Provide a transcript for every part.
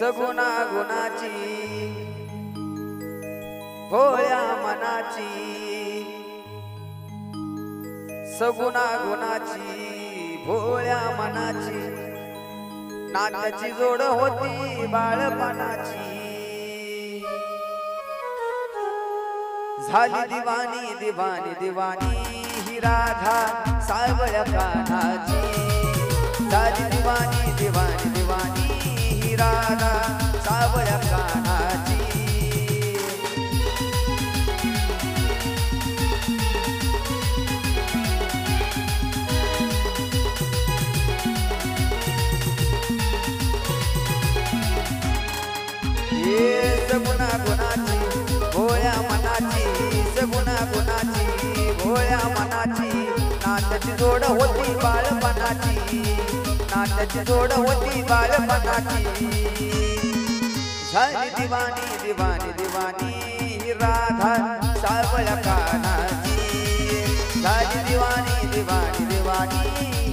सगुणा गुणाची भोळ्या मनाची, सगुणा गुणाची भोळ्या मनाची, नात्याची जोड होती बाळपणाची। झाली दिवाणी दिवाणी दिवाणी ही राधा सावळ्या कान्हाची, झाली दिवाणी दिवाणी दिवाणी ही राधा सावळ्या कान्हाची। सगुणा गुणाची भोळ्या मनाची, सगुणा गुणाची भोळ्या मनाची, नात्याची जोड होती बाळपणाची, नात्याची जोड होती बाळपणाची। झाली दिवाणी दिवाणी दिवाणी ही राधा सावळ्या कान्हाची, झाली दिवाणी दिवाणी दिवाणी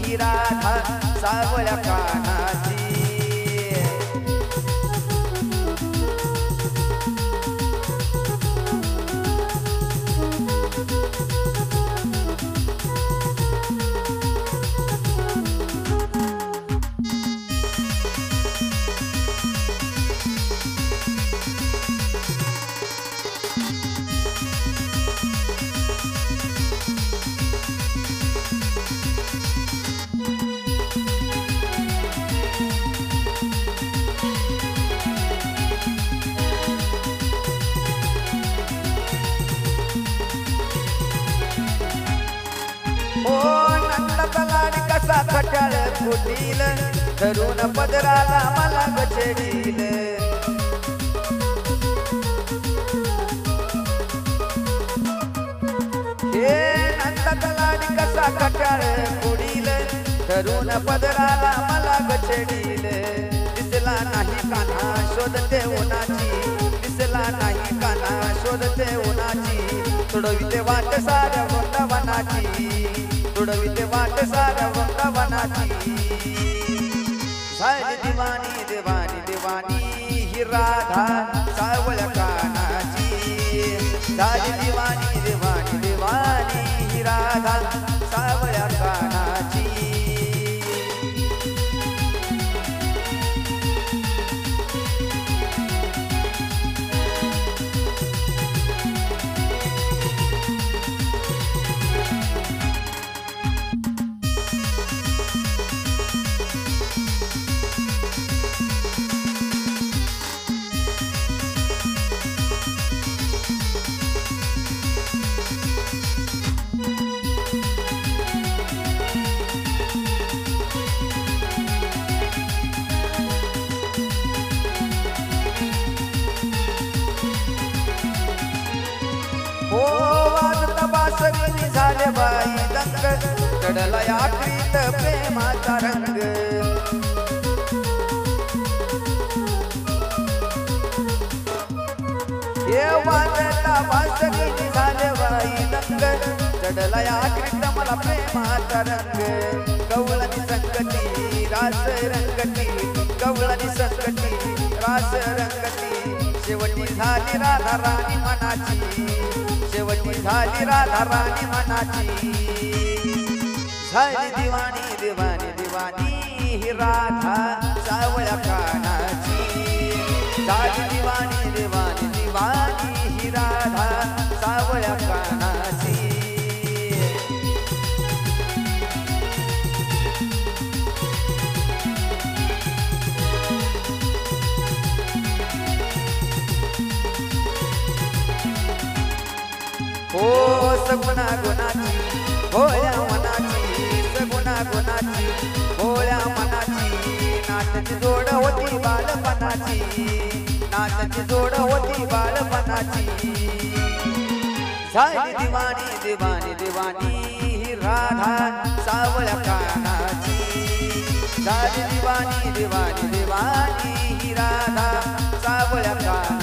ही राधा सावळ्या कान्हाची। कसा खट्याळ फुटील धरून पदराला मला गचडील, हे नंदाचा लाडी कसा खट्याळ फुटील धरून पदराला मला गचडील। दिसला नाही कान्हा शोधते उन्हाची, दिसला नाही कान्हा शोधते उन्हाची, सोडविते वाट साऱ्या वृंदावनाची, सोडविते वाट साऱ्या वृंदावनाची। झाली दिवाणी दिवाणी दिवाणी ही राधा सावळ्या कान्हाची, झाली दिवाणी दिवाणी दिवाणी ही राधा सावळ्या कान्हाची। हो वाजता बासरी झाले बाई दंग, चढला आखरीत प्रेमाचा रंग। हे वाजता बासरी झाले बाई दंग, चढला आखरीत मला प्रेमाचा रंग। गवळणी संकटी रास रंगती, गवळणी संकटी रास रंगती, शेवटी झाली राधा राणी मनाची, शेवटी झाली राधा राणी मनाची। झाली दिवाणी दिवाणी दिवाणी ही राधा सावळ्या कान्हाची, झाली दिवाणी दिवाणी दिवाणी ही राधा सावळ्या कान्हाची। हो सगुणा गुणाची भोळ्या मनाची, सगुणा गुणाची भोळ्या मनाची, नात्याची जोड होती बाळपणाची, नात्याची जोड होती बाळपणाची। झाली दिवाणी दिवाणी दिवाणी ही राधा सावळ्या कान्हाची, झाली दिवाणी दिवाणी दिवाणी ही राधा सावळ्या कान्हाची।